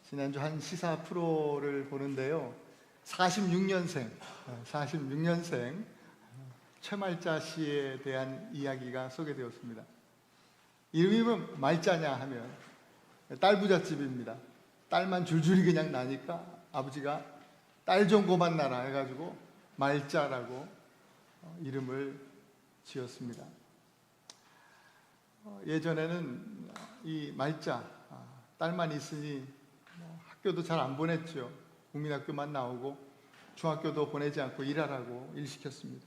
지난주 한 시사 프로를 보는데요. 46년생 최말자 씨에 대한 이야기가 소개되었습니다. 이름이 말자냐 하면 딸 부잣집입니다. 딸만 줄줄이 그냥 나니까 아버지가 딸 좀 고만 나라 해가지고 말자라고 이름을 지었습니다. 예전에는 이 말자, 딸만 있으니 학교도 잘 안 보냈죠. 국민학교만 나오고 중학교도 보내지 않고 일하라고 일시켰습니다.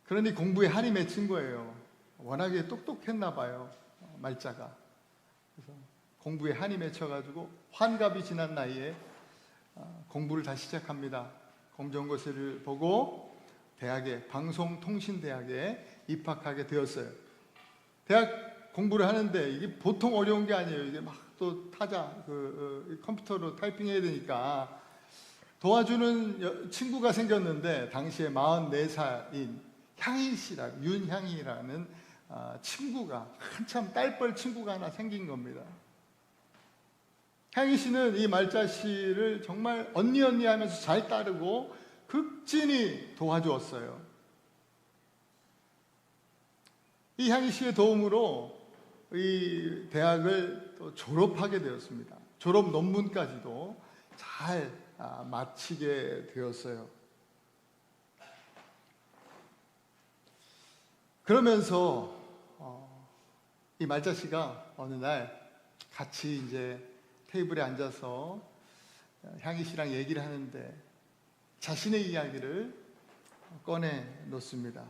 그러니 공부에 한이 맺힌 거예요. 워낙에 똑똑했나 봐요, 말자가. 그래서 공부에 한이 맺혀가지고 환갑이 지난 나이에 공부를 다시 시작합니다. 검정고시를 보고 대학에, 방송통신대학에 입학하게 되었어요. 대학 공부를 하는데 이게 보통 어려운 게 아니에요. 이게 막 또 타자, 컴퓨터로 타이핑해야 되니까 도와주는 친구가 생겼는데 당시에 44살인 향희 씨라고, 윤향이라는 친구가, 한참 딸뻘 친구가 하나 생긴 겁니다. 향희 씨는 이 말자 씨를 정말 언니 하면서 잘 따르고 극진히 도와주었어요. 이 향희 씨의 도움으로 이 대학을 또 졸업하게 되었습니다. 졸업 논문까지도 잘 마치게 되었어요. 그러면서 이 말자 씨가 어느 날 같이 이제 테이블에 앉아서 향희 씨랑 얘기를 하는데 자신의 이야기를 꺼내 놓습니다.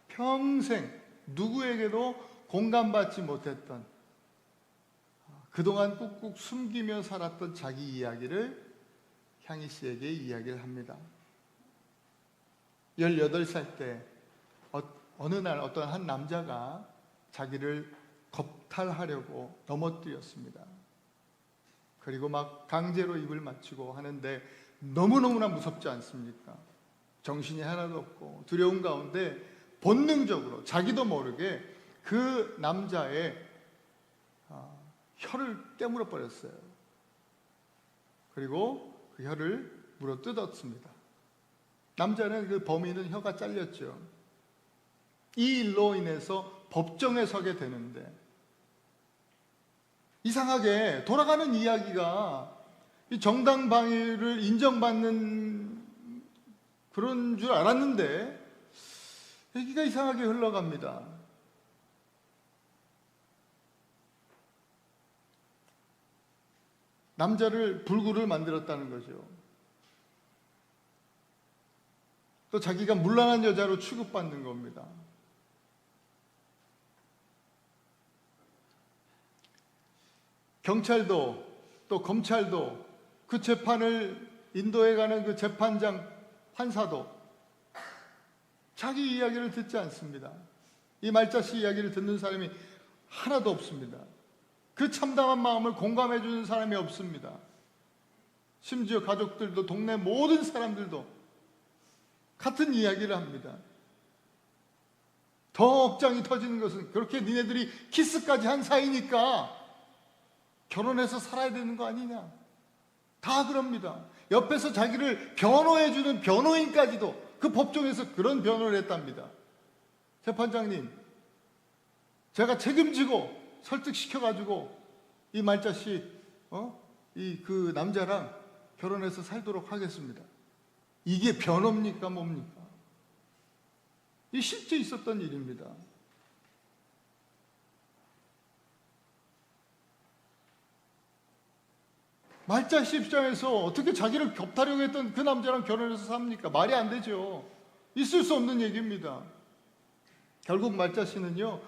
평생 누구에게도 공감받지 못했던, 그동안 꾹꾹 숨기며 살았던 자기 이야기를 향희 씨에게 이야기를 합니다. 18살 때 어느 날 어떤 한 남자가 자기를 겁탈하려고 넘어뜨렸습니다. 그리고 막 강제로 입을 맞추고 하는데 너무너무나 무섭지 않습니까? 정신이 하나도 없고 두려운 가운데 본능적으로 자기도 모르게 그 남자의 혀를 깨물어 버렸어요. 그리고 그 혀를 물어 뜯었습니다. 남자는, 그 범인은 혀가 잘렸죠. 이 일로 인해서 법정에 서게 되는데, 이상하게 돌아가는 이야기가 이 정당방위를 인정받는 그런 줄 알았는데 얘기가 이상하게 흘러갑니다. 남자를 불구를 만들었다는 거죠. 또 자기가 문란한 여자로 취급받는 겁니다. 경찰도 또 검찰도 그 재판을 인도해 가는 그 재판장, 판사도 자기 이야기를 듣지 않습니다. 이 말자 씨 이야기를 듣는 사람이 하나도 없습니다. 그 참담한 마음을 공감해 주는 사람이 없습니다. 심지어 가족들도, 동네 모든 사람들도 같은 이야기를 합니다. 더 억장이 터지는 것은 그렇게 니네들이 키스까지 한 사이니까 결혼해서 살아야 되는 거 아니냐, 다 그럽니다. 옆에서 자기를 변호해 주는 변호인까지도 그 법정에서 그런 변호를 했답니다. 재판장님, 제가 책임지고 설득시켜가지고 이 말자 씨, 그 남자랑 결혼해서 살도록 하겠습니다. 이게 변호입니까 뭡니까? 이 실제 있었던 일입니다. 말자 씨 입장에서 어떻게 자기를 겁탈하려고 했던 그 남자랑 결혼해서 삽니까? 말이 안 되죠. 있을 수 없는 얘기입니다. 결국 말자 씨는요,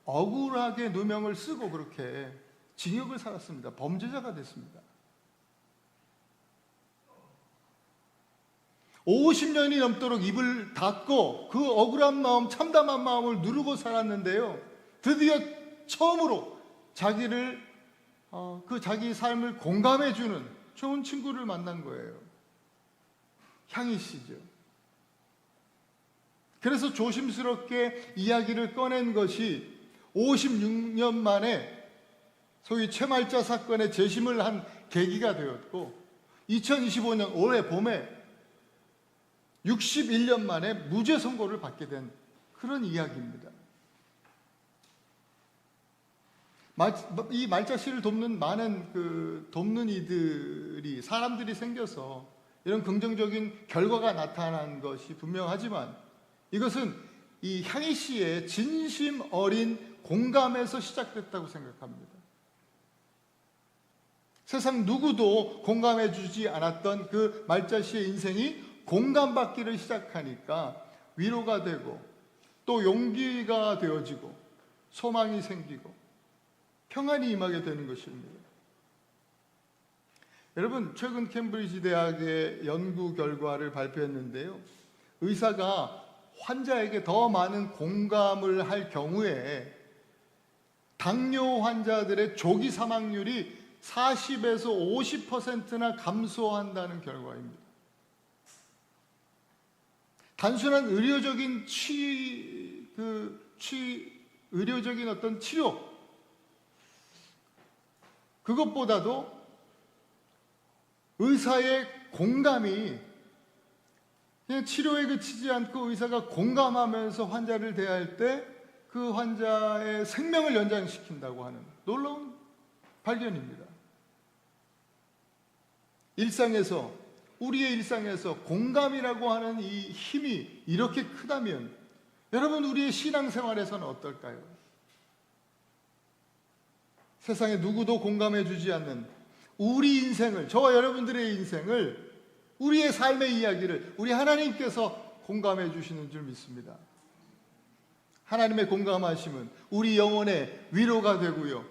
억울하게 누명을 쓰고 그렇게 징역을 살았습니다. 범죄자가 됐습니다. 50년이 넘도록 입을 닫고 그 억울한 마음, 참담한 마음을 누르고 살았는데요, 드디어 처음으로 자기를 그 자기 삶을 공감해주는 좋은 친구를 만난 거예요. 향희 씨죠. 그래서 조심스럽게 이야기를 꺼낸 것이 56년 만에 소위 최말자 사건의 재심을 한 계기가 되었고 2025년 올해 봄에 61년 만에 무죄 선고를 받게 된 그런 이야기입니다. 이 말자 씨를 돕는 많은 돕는 이들이 사람들이 생겨서 이런 긍정적인 결과가 나타난 것이 분명하지만 이것은 이 향희 씨의 진심 어린 공감에서 시작됐다고 생각합니다. 세상 누구도 공감해 주지 않았던 그 말자 씨의 인생이 공감받기를 시작하니까 위로가 되고 또 용기가 되어지고 소망이 생기고 평안이 임하게 되는 것입니다. 여러분, 최근 캠브리지 대학의 연구 결과를 발표했는데요. 의사가 환자에게 더 많은 공감을 할 경우에 당뇨 환자들의 조기 사망률이 40에서 50%나 감소한다는 결과입니다. 단순한 의료적인 의료적인 어떤 치료, 그것보다도 의사의 공감이 그냥 치료에 그치지 않고 의사가 공감하면서 환자를 대할 때 그 환자의 생명을 연장시킨다고 하는 놀라운 발견입니다. 우리의 일상에서 공감이라고 하는 이 힘이 이렇게 크다면 여러분, 우리의 신앙생활에서는 어떨까요? 세상에 누구도 공감해 주지 않는 우리 인생을, 저와 여러분들의 인생을, 우리의 삶의 이야기를 우리 하나님께서 공감해 주시는 줄 믿습니다. 하나님의 공감하심은 우리 영혼에 위로가 되고요,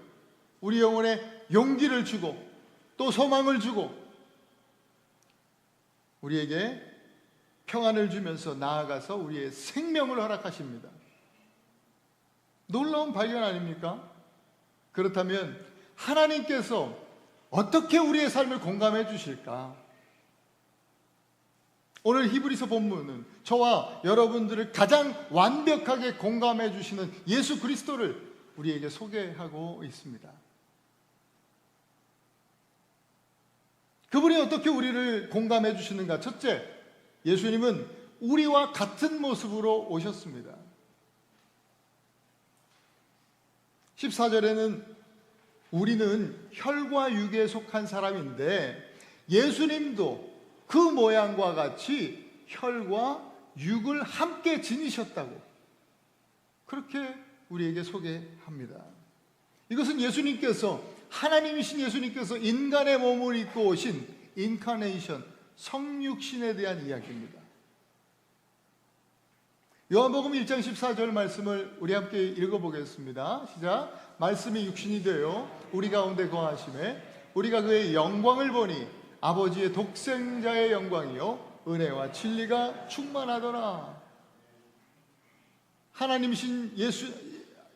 우리 영혼에 용기를 주고 또 소망을 주고 우리에게 평안을 주면서 나아가서 우리의 생명을 허락하십니다. 놀라운 발견 아닙니까? 그렇다면 하나님께서 어떻게 우리의 삶을 공감해 주실까? 오늘 히브리서 본문은 저와 여러분들을 가장 완벽하게 공감해 주시는 예수 그리스도를 우리에게 소개하고 있습니다. 그분이 어떻게 우리를 공감해 주시는가? 첫째, 예수님은 우리와 같은 모습으로 오셨습니다. 14절에는 우리는 혈과 육에 속한 사람인데 예수님도 그 모양과 같이 혈과 육을 함께 지니셨다고 그렇게 우리에게 소개합니다. 이것은 예수님께서, 하나님이신 예수님께서 인간의 몸을 입고 오신 인카네이션, 성육신에 대한 이야기입니다. 요한복음 1장 14절 말씀을 우리 함께 읽어보겠습니다. 시작. 말씀이 육신이 되어 우리 가운데 거하심에 우리가 그의 영광을 보니 아버지의 독생자의 영광이요 은혜와 진리가 충만하더라. 하나님이신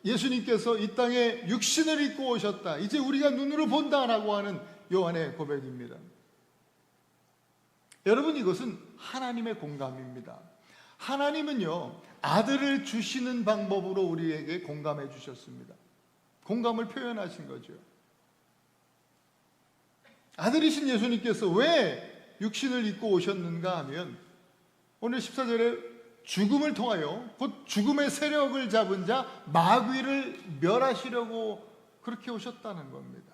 예수님께서 이 땅에 육신을 입고 오셨다. 이제 우리가 눈으로 본다라고 하는 요한의 고백입니다. 여러분, 이것은 하나님의 공감입니다. 하나님은요, 아들을 주시는 방법으로 우리에게 공감해 주셨습니다. 공감을 표현하신 거죠. 아들이신 예수님께서 왜 육신을 입고 오셨는가 하면 오늘 14절에 죽음을 통하여 곧 죽음의 세력을 잡은 자 마귀를 멸하시려고 그렇게 오셨다는 겁니다.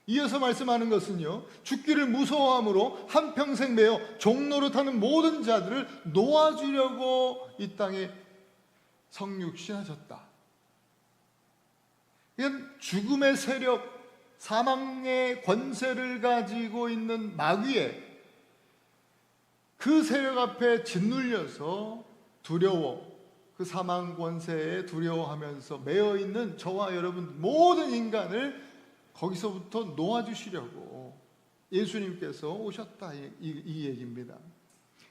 이어서 말씀하는 것은요, 죽기를 무서워함으로 한평생 매어 종노릇하는 모든 자들을 놓아주려고 이 땅에 성육신하셨다. 이건 죽음의 세력, 사망의 권세를 가지고 있는 마귀의 그 세력 앞에 짓눌려서 두려워, 그 사망 권세에 두려워하면서 매여 있는 저와 여러분 모든 인간을 거기서부터 놓아주시려고 예수님께서 오셨다, 이 얘기입니다.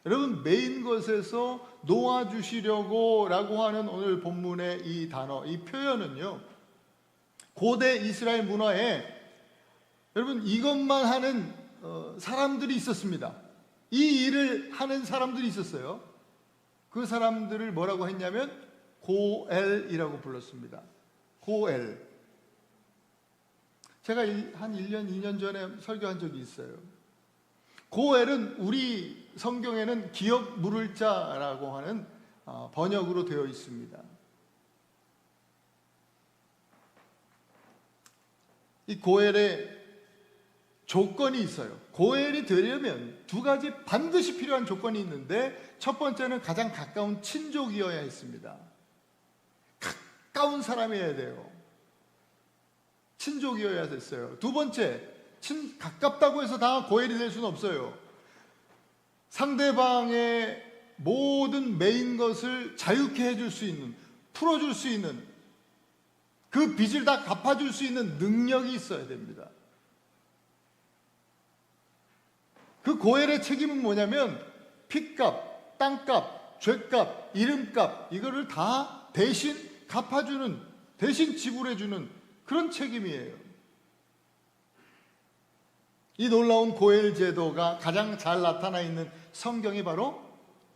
여러분, 메인 것에서 놓아주시려고 라고 하는 오늘 본문의 이 단어, 이 표현은요, 고대 이스라엘 문화에 여러분 이것만 하는 사람들이 있었습니다. 이 일을 하는 사람들이 있었어요. 그 사람들을 뭐라고 했냐면 고엘이라고 불렀습니다. 고엘. 제가 한 1년, 2년 전에 설교한 적이 있어요. 고엘은 우리 성경에는 기억 물을 자라고 하는 번역으로 되어 있습니다. 이 고엘의 조건이 있어요. 고엘이 되려면 두 가지 반드시 필요한 조건이 있는데, 첫 번째는 가장 가까운 친족이어야 했습니다. 가까운 사람이어야 돼요. 친족이어야 됐어요. 두 번째, 가깝다고 해서 다 고엘이 될 수는 없어요. 상대방의 모든 매인 것을 자유케 해줄 수 있는, 풀어줄 수 있는, 그 빚을 다 갚아줄 수 있는 능력이 있어야 됩니다. 그 고엘의 책임은 뭐냐면 핏값, 땅값, 죄값, 이름값, 이거를 다 대신 갚아주는, 대신 지불해주는 그런 책임이에요. 이 놀라운 고엘 제도가 가장 잘 나타나 있는 성경이 바로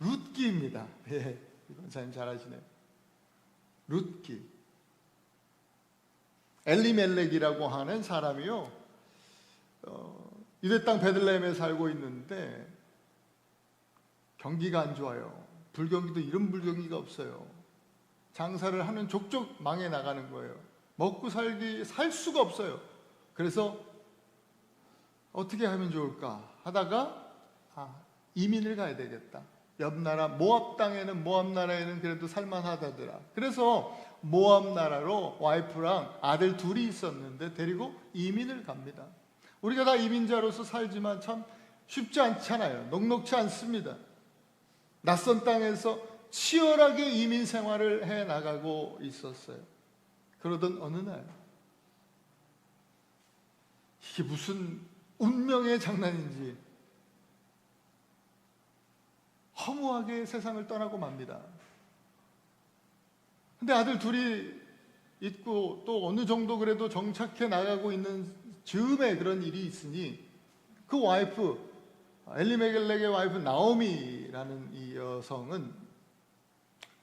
룻기입니다. 예, 이건 참 잘 아시네요. 룻기. 엘리멜렉이라고 하는 사람이요, 유대 땅 베들레헴에 살고 있는데 경기가 안 좋아요. 불경기도 이런 불경기가 없어요. 장사를 하는 족족 망해 나가는 거예요. 먹고 살 수가 없어요. 그래서 어떻게 하면 좋을까 하다가 이민을 가야 되겠다. 옆 나라 모압 나라에는 그래도 살만하다더라. 그래서 모압 나라로 와이프랑 아들 둘이 있었는데 데리고 이민을 갑니다. 우리가 다 이민자로서 살지만 참 쉽지 않잖아요. 녹록지 않습니다. 낯선 땅에서 치열하게 이민 생활을 해 나가고 있었어요. 그러던 어느 날, 이게 무슨 운명의 장난인지 허무하게 세상을 떠나고 맙니다. 근데 아들 둘이 있고 또 어느 정도 그래도 정착해 나가고 있는 즈음에 그런 일이 있으니, 그 와이프, 엘리멜렉의 와이프 나오미라는 이 여성은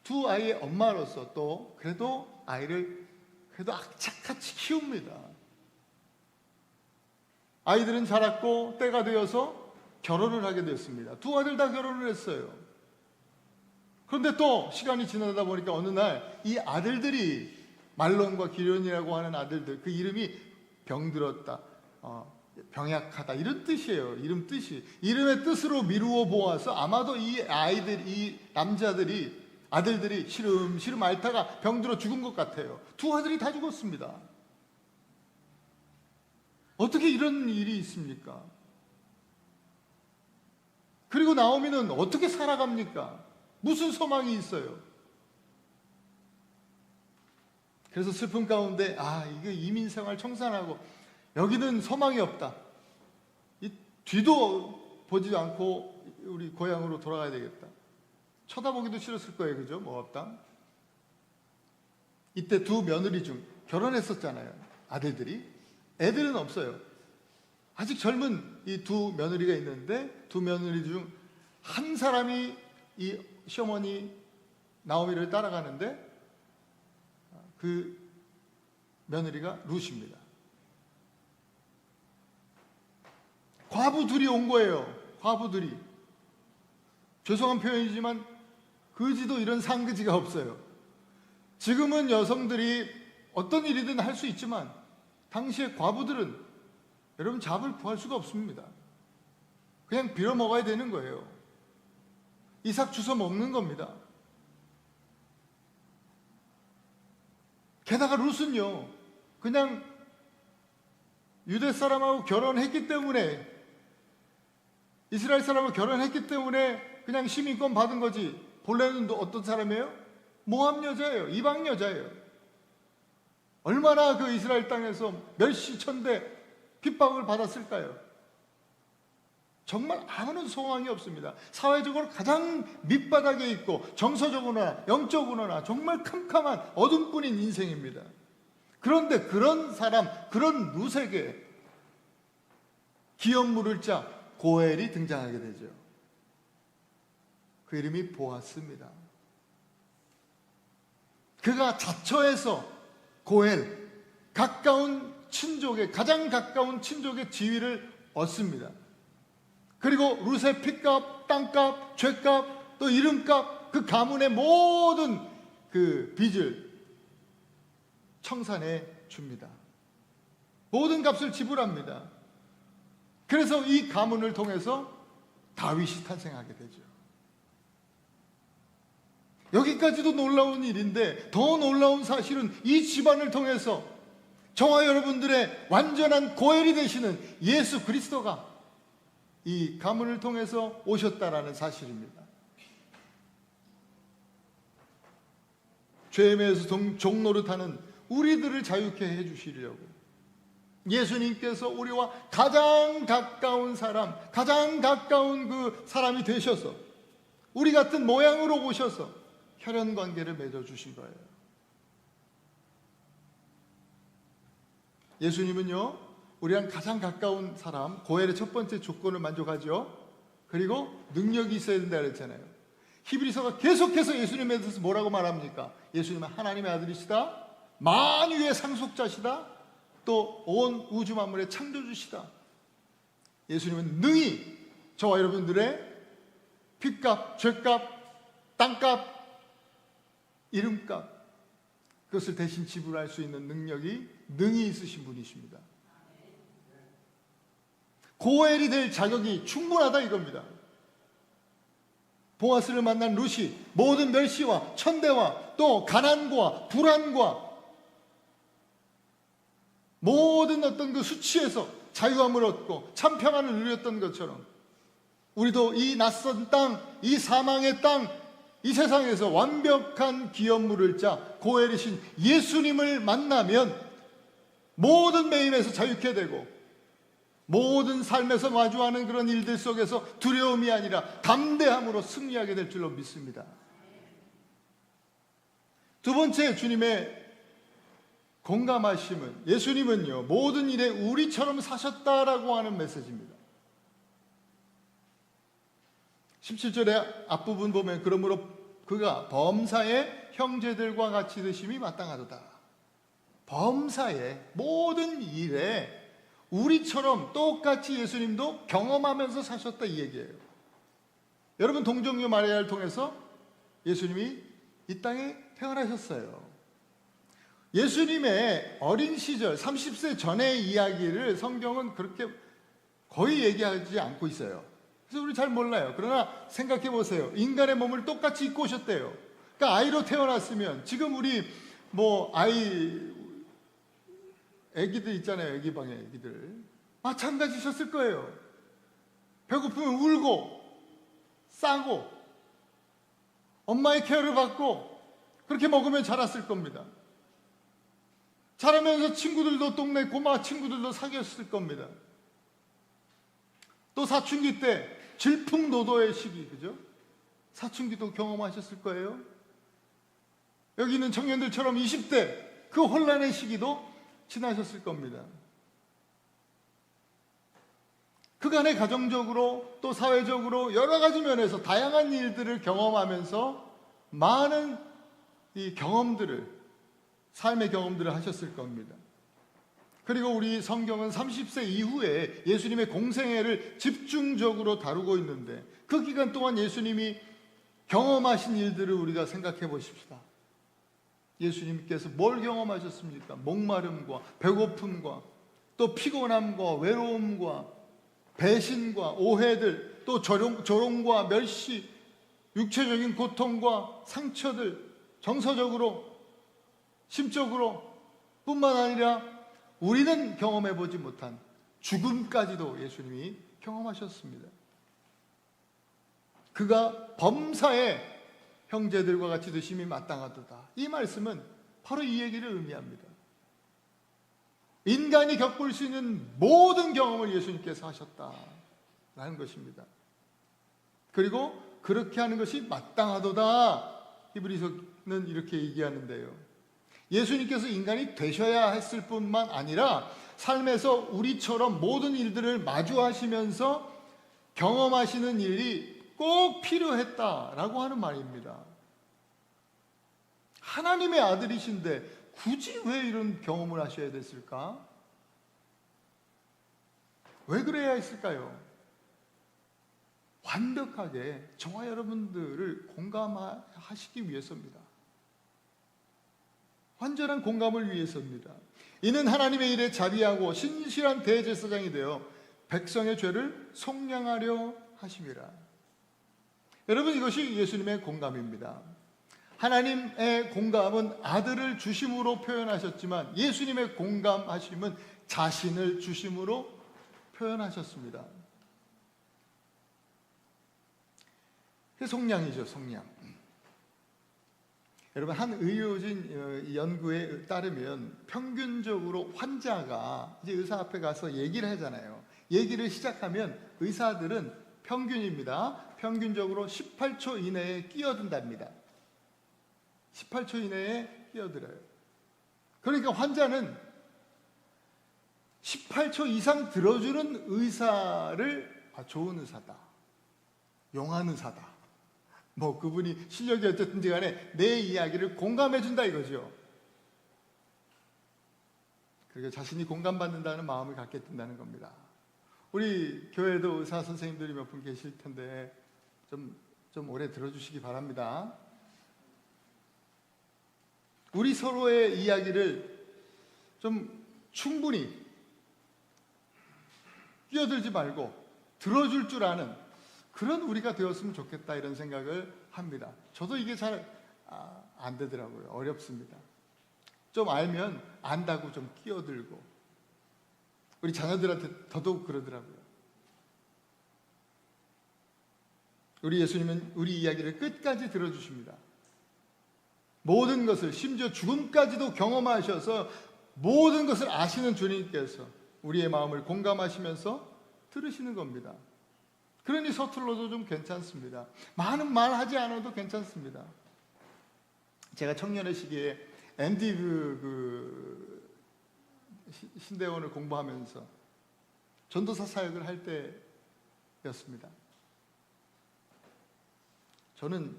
두 아이의 엄마로서 또 그래도 아이를 그래도 악착같이 키웁니다. 아이들은 자랐고 때가 되어서 결혼을 하게 됐습니다. 두 아들 다 결혼을 했어요. 그런데 또 시간이 지나다 보니까 어느 날 이 아들들이, 말론과 기련이라고 하는 아들들, 그 이름이 병들었다, 병약하다, 이런 뜻이에요. 이름 뜻이. 이름의 뜻으로 미루어 보아서 아마도 이 아이들, 이 남자들이, 아들들이 시름시름 앓다가 병들어 죽은 것 같아요. 두 아들이 다 죽었습니다. 어떻게 이런 일이 있습니까? 그리고 나오미는 어떻게 살아갑니까? 무슨 소망이 있어요? 그래서 슬픔 가운데 이거 이민 생활 청산하고 여기는 소망이 없다. 이 뒤도 보지 않고 우리 고향으로 돌아가야 되겠다. 쳐다보기도 싫었을 거예요. 그죠? 모압 땅. 이때 두 며느리 중 결혼했었잖아요. 아들들이. 애들은 없어요. 아직 젊은 이 두 며느리가 있는데, 두 며느리 중 한 사람이 이 시어머니 나오미를 따라가는데, 그 며느리가 룻입니다. 과부 둘이 온 거예요. 과부들이. 죄송한 표현이지만 그지도 이런 상그지가 없어요. 지금은 여성들이 어떤 일이든 할 수 있지만 당시에 과부들은 여러분 잡을 구할 수가 없습니다. 그냥 빌어먹어야 되는 거예요. 이삭 주워 먹는 겁니다. 게다가 룻은요, 그냥 유대 사람하고 결혼했기 때문에, 이스라엘 사람하고 결혼했기 때문에 그냥 시민권 받은 거지, 본래는 어떤 사람이에요? 모압 여자예요. 이방 여자예요. 얼마나 그 이스라엘 땅에서 멸시천대 핍박을 받았을까요? 정말 아무런 소망이 없습니다. 사회적으로 가장 밑바닥에 있고 정서적으로나 영적으로나 정말 캄캄한 어둠뿐인 인생입니다. 그런데 그런 사람, 그런 룻에게 기업 물을 자 고엘이 등장하게 되죠. 그 이름이 보아스입니다. 그가 자처해서 고엘, 가까운 친족의 가장 가까운 친족의 지위를 얻습니다. 그리고 룻의 핏값, 땅값, 죗값, 또 이름값, 그 가문의 모든 그 빚을 청산해 줍니다. 모든 값을 지불합니다. 그래서 이 가문을 통해서 다윗이 탄생하게 되죠. 여기까지도 놀라운 일인데 더 놀라운 사실은 이 집안을 통해서 저와 여러분들의 완전한 고엘이 되시는 예수 그리스도가 이 가문을 통해서 오셨다라는 사실입니다. 죄의 매에서 종노릇하는 우리들을 자유케 해주시려고 예수님께서 우리와 가장 가까운 사람, 가장 가까운 그 사람이 되셔서 우리 같은 모양으로 오셔서 혈연 관계를 맺어주신 거예요. 예수님은요, 우리랑 가장 가까운 사람, 고엘의 첫 번째 조건을 만족하죠. 그리고 능력이 있어야 된다 그랬잖아요. 히브리서가 계속해서 예수님에 대해서 뭐라고 말합니까? 예수님은 하나님의 아들이시다, 만유의 상속자시다, 또 온 우주 만물의 창조주시다. 예수님은 능히 저와 여러분들의 핏값, 죗값, 땅값, 이름값, 그것을 대신 지불할 수 있는 능력이 능히 있으신 분이십니다. 고엘이 될 자격이 충분하다 이겁니다. 보아스를 만난 룻이 모든 멸시와 천대와 또 가난과 불안과 모든 어떤 그 수치에서 자유함을 얻고 참 평안을 누렸던 것처럼 우리도 이 낯선 땅, 이 사망의 땅, 이 세상에서 완벽한 기업물을 짜 고엘이신 예수님을 만나면 모든 매임에서 자유케 되고 모든 삶에서 마주하는 그런 일들 속에서 두려움이 아니라 담대함으로 승리하게 될 줄로 믿습니다. 두 번째 주님의 공감하심은, 예수님은요 모든 일에 우리처럼 사셨다라고 하는 메시지입니다. 17절의 앞부분 보면 그러므로 그가 범사의 형제들과 같이 드심이 마땅하도다. 범사의 모든 일에 우리처럼 똑같이 예수님도 경험하면서 사셨다 이 얘기예요. 여러분, 동정녀 마리아를 통해서 예수님이 이 땅에 태어나셨어요. 예수님의 어린 시절 30세 전의 이야기를 성경은 그렇게 거의 얘기하지 않고 있어요. 그래서 우리 잘 몰라요. 그러나 생각해 보세요. 인간의 몸을 똑같이 입고 오셨대요. 그러니까 아이로 태어났으면 지금 우리 애기들 있잖아요. 애기 방에 애기들 마찬가지셨을 거예요. 배고프면 울고 싸고 엄마의 케어를 받고 그렇게 먹으면 자랐을 겁니다. 자라면서 친구들도 동네 고마 친구들도 사귀었을 겁니다. 또 사춘기 때 질풍노도의 시기, 그죠? 사춘기도 경험하셨을 거예요. 여기 있는 청년들처럼 20대 그 혼란의 시기도 지나셨을 겁니다. 그간의 가정적으로 또 사회적으로 여러 가지 면에서 다양한 일들을 경험하면서 많은 이 경험들을, 삶의 경험들을 하셨을 겁니다. 그리고 우리 성경은 30세 이후에 예수님의 공생애를 집중적으로 다루고 있는데 그 기간 동안 예수님이 경험하신 일들을 우리가 생각해 보십시다. 예수님께서 뭘 경험하셨습니까? 목마름과 배고픔과 또 피곤함과 외로움과 배신과 오해들, 또 조롱과 멸시, 육체적인 고통과 상처들, 정서적으로 심적으로 뿐만 아니라 우리는 경험해보지 못한 죽음까지도 예수님이 경험하셨습니다. 그가 범사의 형제들과 같이 드심이 마땅하도다. 이 말씀은 바로 이 얘기를 의미합니다. 인간이 겪을 수 있는 모든 경험을 예수님께서 하셨다라는 것입니다. 그리고 그렇게 하는 것이 마땅하도다. 히브리서는 이렇게 얘기하는데요. 예수님께서 인간이 되셔야 했을 뿐만 아니라 삶에서 우리처럼 모든 일들을 마주하시면서 경험하시는 일이 꼭 필요했다라고 하는 말입니다. 하나님의 아들이신데 굳이 왜 이런 경험을 하셔야 됐을까? 왜 그래야 했을까요? 완벽하게 저와 여러분들을 공감하시기 위해서입니다. 완전한 공감을 위해서입니다. 이는 하나님의 일에 자비하고 신실한 대제사장이 되어 백성의 죄를 속량하려 하심이라. 여러분, 이것이 예수님의 공감입니다. 하나님의 공감은 아들을 주심으로 표현하셨지만 예수님의 공감하심은 자신을 주심으로 표현하셨습니다. 속량이죠, 속량. 여러분, 한 의료진 연구에 따르면 평균적으로 환자가 이제 의사 앞에 가서 얘기를 하잖아요. 얘기를 시작하면 의사들은 평균입니다. 평균적으로 18초 이내에 끼어든답니다. 18초 이내에 끼어들어요. 그러니까 환자는 18초 이상 들어주는 의사를 좋은 의사다, 용한 의사다, 뭐 그분이 실력이 어쨌든지 간에 내 이야기를 공감해 준다 이거죠. 그리고 자신이 공감받는다는 마음을 갖게 된다는 겁니다. 우리 교회도 의사 선생님들이 몇 분 계실 텐데 좀 오래 들어주시기 바랍니다. 우리 서로의 이야기를 좀 충분히 끼어들지 말고 들어줄 줄 아는 그런 우리가 되었으면 좋겠다, 이런 생각을 합니다. 저도 이게 잘 안 되더라고요. 어렵습니다. 좀 알면 안다고 좀 끼어들고, 우리 자녀들한테 더더욱 그러더라고요. 우리 예수님은 우리 이야기를 끝까지 들어주십니다. 모든 것을, 심지어 죽음까지도 경험하셔서 모든 것을 아시는 주님께서 우리의 마음을 공감하시면서 들으시는 겁니다. 그러니 서툴러도 좀 괜찮습니다. 많은 말 하지 않아도 괜찮습니다. 제가 청년의 시기에 앤디 신대원을 공부하면서 전도사 사역을 할 때였습니다. 저는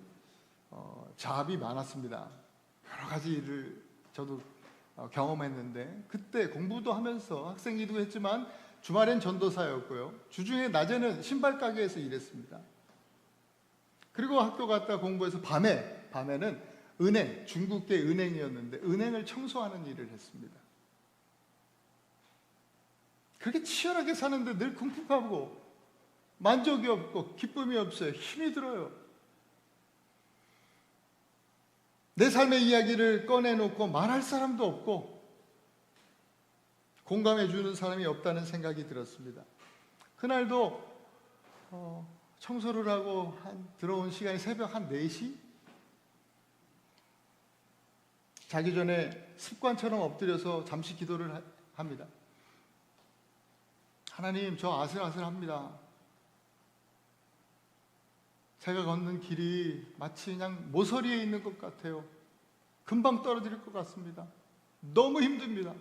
자업이 많았습니다. 여러 가지 일을 저도 경험했는데, 그때 공부도 하면서 학생 기도도 했지만 주말엔 전도사였고요. 주중에 낮에는 신발 가게에서 일했습니다. 그리고 학교 갔다 공부해서 밤에는 중국계 은행이었는데 은행을 청소하는 일을 했습니다. 그렇게 치열하게 사는데 늘 궁핍하고 만족이 없고 기쁨이 없어요. 힘이 들어요. 내 삶의 이야기를 꺼내놓고 말할 사람도 없고 공감해 주는 사람이 없다는 생각이 들었습니다. 그날도 청소를 하고 들어온 시간이 새벽 한 4시? 자기 전에 습관처럼 엎드려서 잠시 기도를 합니다. 하나님, 저 아슬아슬합니다. 제가 걷는 길이 마치 그냥 모서리에 있는 것 같아요. 금방 떨어질 것 같습니다. 너무 힘듭니다.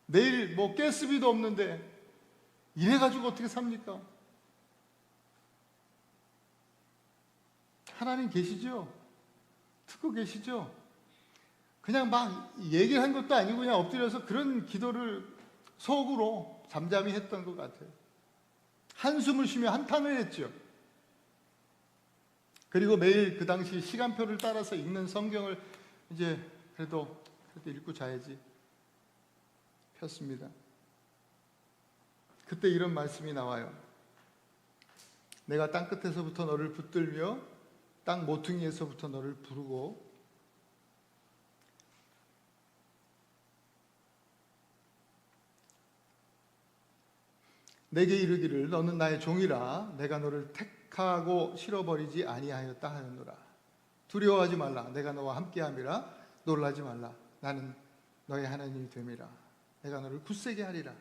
내일 가스비도 없는데 이래가지고 어떻게 삽니까? 하나님 계시죠? 듣고 계시죠? 그냥 막 얘기를 한 것도 아니고 그냥 엎드려서 그런 기도를 속으로 잠잠히 했던 것 같아요. 한숨을 쉬며 한탄을 했죠. 그리고 매일 그 당시 시간표를 따라서 읽는 성경을 이제 그래도 읽고 자야지 폈습니다. 그때 이런 말씀이 나와요. 내가 땅 끝에서부터 너를 붙들며 땅 모퉁이에서부터 너를 부르고 내게 이르기를 너는 나의 종이라 내가 너를 택하고 실어버리지 아니하였다 하였노라. 두려워하지 말라. 내가 너와 함께함이라. 놀라지 말라. 나는 너의 하나님이 됨이라. 내가 너를 굳세게 하리라.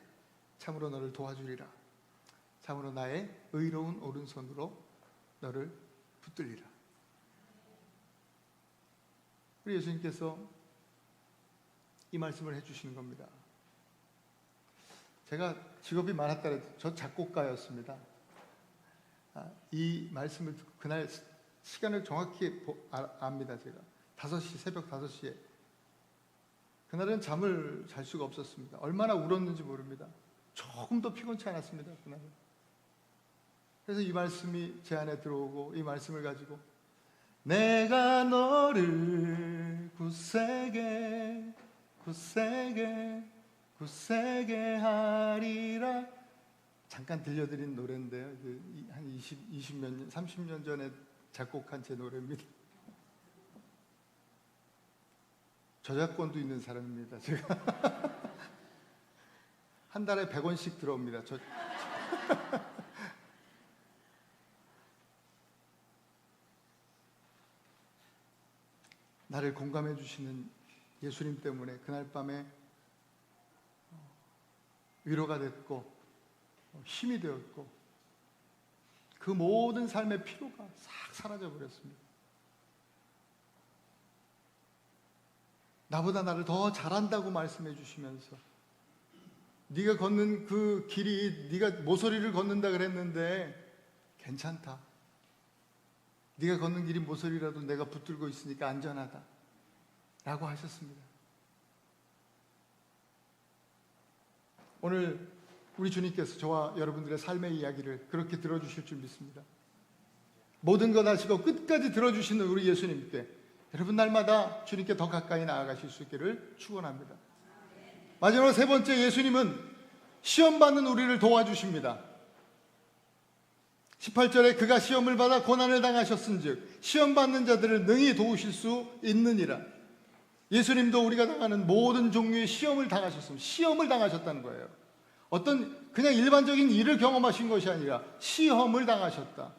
참으로 너를 도와주리라. 참으로 나의 의로운 오른손으로 너를 붙들리라. 우리 예수님께서 이 말씀을 해주시는 겁니다. 제가 직업이 많았다 그랬죠. 저 작곡가였습니다. 이 말씀을 듣고 그날 시간을 정확히 압니다. 제가 5시, 새벽 5시에 그날은 잠을 잘 수가 없었습니다. 얼마나 울었는지 모릅니다. 조금도 피곤치 않았습니다. 그날은. 그래서 이 말씀이 제 안에 들어오고 이 말씀을 가지고 내가 너를 굳세게 하리라, 잠깐 들려드린 노래인데요. 한 20몇 년, 30년 전에 작곡한 제 노래입니다. 저작권도 있는 사람입니다. 제가 한 달에 100원씩 들어옵니다. 나를 공감해 주시는 예수님 때문에 그날 밤에 위로가 됐고 힘이 되었고 그 모든 삶의 피로가 싹 사라져 버렸습니다. 나보다 나를 더 잘한다고 말씀해 주시면서 네가 걷는 그 길이 네가 모서리를 걷는다 그랬는데 괜찮다. 네가 걷는 길이 모서리라도 내가 붙들고 있으니까 안전하다 라고 하셨습니다. 오늘 우리 주님께서 저와 여러분들의 삶의 이야기를 그렇게 들어주실 줄 믿습니다. 모든 것 아시고 끝까지 들어주시는 우리 예수님께 여러분 날마다 주님께 더 가까이 나아가실 수 있기를 축원합니다. 마지막으로 세 번째, 예수님은 시험받는 우리를 도와주십니다. 18절에 그가 시험을 받아 고난을 당하셨은즉 시험받는 자들을 능히 도우실 수 있느니라. 예수님도 우리가 당하는 모든 종류의 시험을 당하셨습니다. 시험을 당하셨다는 거예요. 어떤 그냥 일반적인 일을 경험하신 것이 아니라 시험을 당하셨다.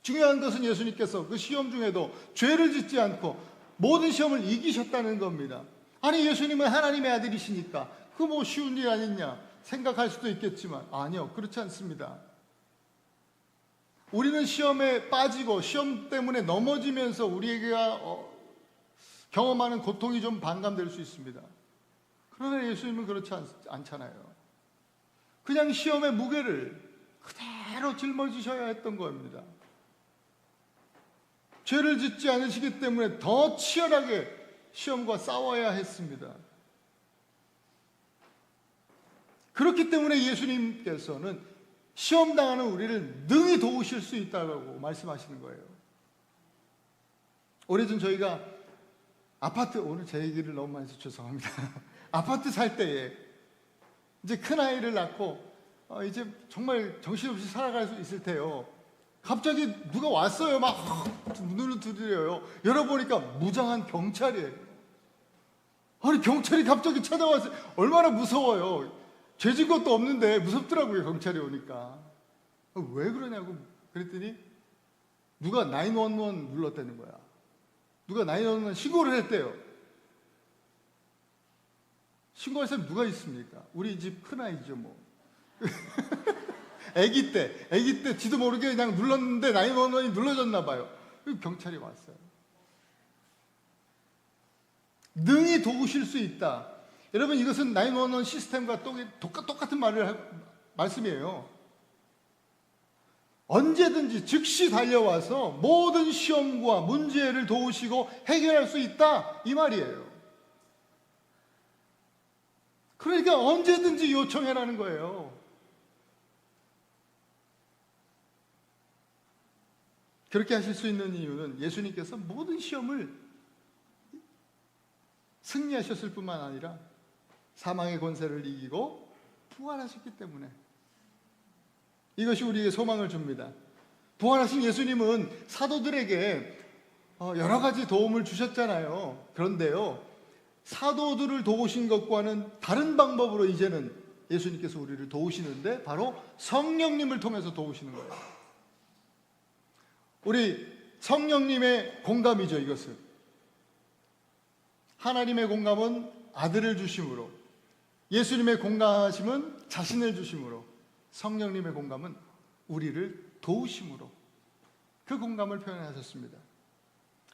중요한 것은 예수님께서 그 시험 중에도 죄를 짓지 않고 모든 시험을 이기셨다는 겁니다. 아니 예수님은 하나님의 아들이시니까 그 뭐 쉬운 일 아니냐 생각할 수도 있겠지만 아니요, 그렇지 않습니다. 우리는 시험에 빠지고 시험 때문에 넘어지면서 우리에게 경험하는 고통이 좀 반감될 수 있습니다. 그러나 예수님은 그렇지 않잖아요. 그냥 시험의 무게를 그대로 짊어지셔야 했던 겁니다. 죄를 짓지 않으시기 때문에 더 치열하게 시험과 싸워야 했습니다. 그렇기 때문에 예수님께서는 시험당하는 우리를 능히 도우실 수 있다고 말씀하시는 거예요. 오래전 저희가 아파트, 오늘 제 얘기를 너무 많이 해서 죄송합니다. 아파트 살 때에 이제 큰아이를 낳고 이제 정말 정신없이 살아갈 수 있을 때요, 갑자기 누가 왔어요. 막 문을 두드려요. 열어보니까 무장한 경찰이에요. 아니 경찰이 갑자기 찾아왔어요. 얼마나 무서워요. 죄진 것도 없는데 무섭더라고요, 경찰이 오니까. 왜 그러냐고 그랬더니 누가 911 눌렀다는 거야. 누가 911 신고를 했대요. 신고할 사람이 누가 있습니까? 우리 집 큰아이죠 뭐. 아기 때 지도 모르게 그냥 눌렀는데 911이 눌러졌나 봐요. 경찰이 왔어요. 능히 도우실 수 있다. 여러분 이것은 911 시스템과 똑같은 말씀이에요. 언제든지 즉시 달려와서 모든 시험과 문제를 도우시고 해결할 수 있다 이 말이에요. 그러니까 언제든지 요청해라는 거예요. 그렇게 하실 수 있는 이유는 예수님께서 모든 시험을 승리하셨을 뿐만 아니라 사망의 권세를 이기고 부활하셨기 때문에 이것이 우리에게 소망을 줍니다. 부활하신 예수님은 사도들에게 여러 가지 도움을 주셨잖아요. 그런데요, 사도들을 도우신 것과는 다른 방법으로 이제는 예수님께서 우리를 도우시는데 바로 성령님을 통해서 도우시는 거예요. 우리 성령님의 공감이죠, 이것은. 하나님의 공감은 아들을 주심으로, 예수님의 공감하심은 자신을 주심으로, 성령님의 공감은 우리를 도우심으로 그 공감을 표현하셨습니다.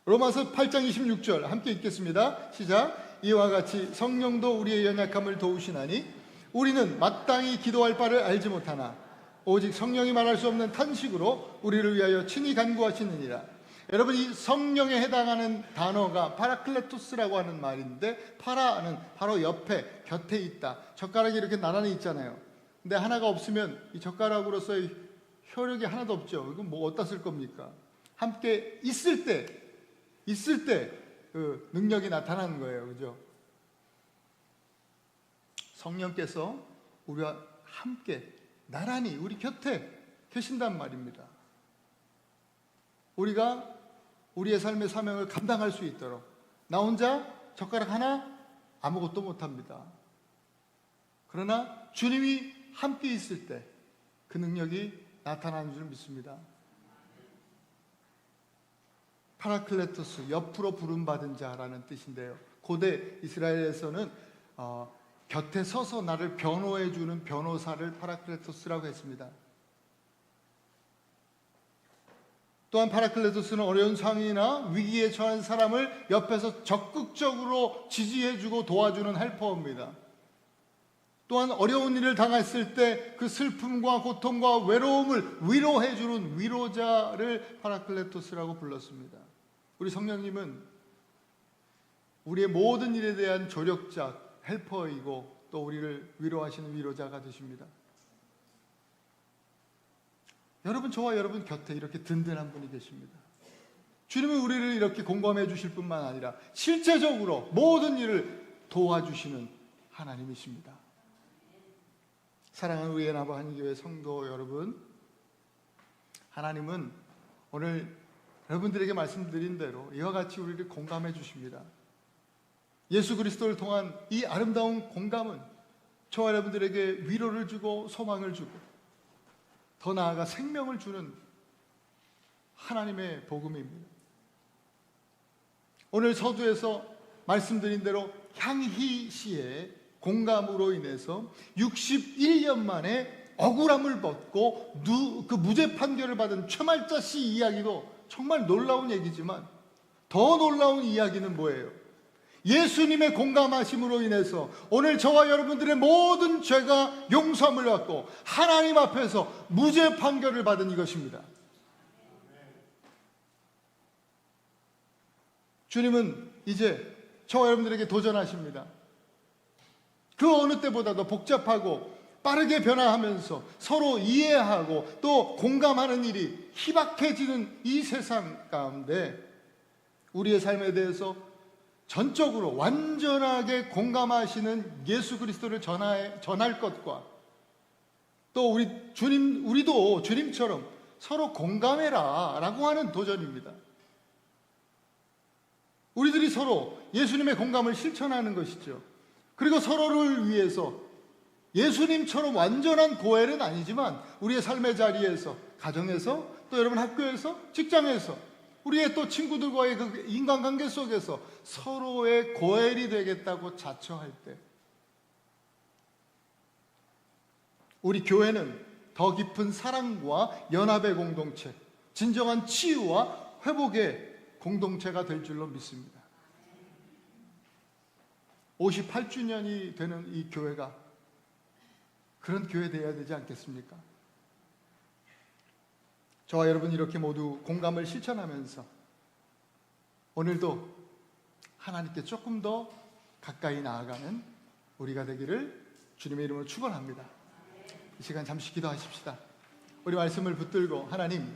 로마서 8장 26절 함께 읽겠습니다. 시작. 이와 같이 성령도 우리의 연약함을 도우시나니 우리는 마땅히 기도할 바를 알지 못하나 오직 성령이 말할 수 없는 탄식으로 우리를 위하여 친히 간구하시느니라. 여러분 이 성령에 해당하는 단어가 파라클레토스라고 하는 말인데, 파라는 바로 옆에 곁에 있다, 젓가락이 이렇게 나란히 있잖아요. 근데 하나가 없으면 이 젓가락으로서의 효력이 하나도 없죠. 이건 뭐 어디다 쓸 겁니까? 함께 있을 때 그 능력이 나타나는 거예요. 그죠? 성령께서 우리와 함께 나란히 우리 곁에 계신단 말입니다. 우리가 우리의 삶의 사명을 감당할 수 있도록 나 혼자 젓가락 하나 아무것도 못합니다. 그러나 주님이 함께 있을 때 그 능력이 나타나는 줄 믿습니다. 파라클레토스, 옆으로 부름받은 자라는 뜻인데요, 고대 이스라엘에서는 곁에 서서 나를 변호해 주는 변호사를 파라클레토스라고 했습니다. 또한 파라클레토스는 어려운 상황이나 위기에 처한 사람을 옆에서 적극적으로 지지해 주고 도와주는 헬퍼입니다. 또한 어려운 일을 당했을 때 그 슬픔과 고통과 외로움을 위로해 주는 위로자를 파라클레토스라고 불렀습니다. 우리 성령님은 우리의 모든 일에 대한 조력자, 헬퍼이고 또 우리를 위로하시는 위로자가 되십니다. 여러분, 저와 여러분 곁에 이렇게 든든한 분이 계십니다. 주님은 우리를 이렇게 공감해 주실 뿐만 아니라 실제적으로 모든 일을 도와주시는 하나님이십니다. 사랑하는 우리 예나바 한인교회 성도 여러분, 하나님은 오늘 여러분들에게 말씀드린 대로 이와 같이 우리를 공감해 주십니다. 예수 그리스도를 통한 이 아름다운 공감은 저와 여러분들에게 위로를 주고 소망을 주고 더 나아가 생명을 주는 하나님의 복음입니다. 오늘 서두에서 말씀드린 대로 향희 씨의 공감으로 인해서 61년 만에 억울함을 벗고 그 무죄 판결을 받은 최말자 씨 이야기도 정말 놀라운 얘기지만 더 놀라운 이야기는 뭐예요? 예수님의 공감하심으로 인해서 오늘 저와 여러분들의 모든 죄가 용서함을 받고 하나님 앞에서 무죄 판결을 받은 이것입니다. 주님은 이제 저와 여러분들에게 도전하십니다. 그 어느 때보다도 복잡하고 빠르게 변화하면서 서로 이해하고 또 공감하는 일이 희박해지는 이 세상 가운데 우리의 삶에 대해서 전적으로 완전하게 공감하시는 예수 그리스도를 전할 것과 또 우리도 주님처럼 서로 공감해라 라고 하는 도전입니다. 우리들이 서로 예수님의 공감을 실천하는 것이죠. 그리고 서로를 위해서 예수님처럼 완전한 고엘은 아니지만 우리의 삶의 자리에서, 가정에서, 또 여러분 학교에서, 직장에서, 우리의 또 친구들과의 그 인간관계 속에서 서로의 고엘이 되겠다고 자처할 때 우리 교회는 더 깊은 사랑과 연합의 공동체, 진정한 치유와 회복의 공동체가 될 줄로 믿습니다. 58주년이 되는 이 교회가 그런 교회 되어야 되지 않겠습니까? 저와 여러분 이렇게 모두 공감을 실천하면서 오늘도 하나님께 조금 더 가까이 나아가는 우리가 되기를 주님의 이름으로 축원합니다. 이 시간 잠시 기도하십시다. 우리 말씀을 붙들고 하나님,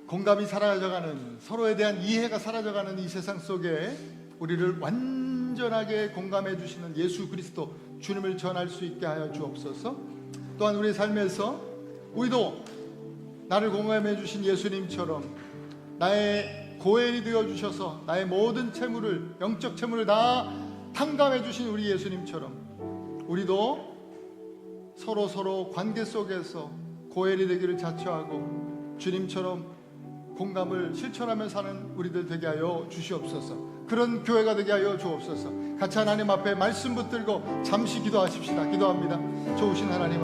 공감이 사라져가는, 서로에 대한 이해가 사라져가는 이 세상 속에 우리를 완전하게 공감해 주시는 예수 그리스도 주님을 전할 수 있게 하여 주옵소서. 또한 우리의 삶에서 우리도 나를 공감해 주신 예수님처럼 나의 고엘이 되어 주셔서 나의 모든 채무를, 영적 채무를 다 탕감해 주신 우리 예수님처럼 우리도 서로 관계 속에서 고엘이 되기를 자처하고 주님처럼 공감을 실천하며 사는 우리들 되게 하여 주시옵소서. 그런 교회가 되게 하여 주옵소서. 같이 하나님 앞에 말씀 붙들고 잠시 기도하십시다. 기도합니다. 좋으신 하나님,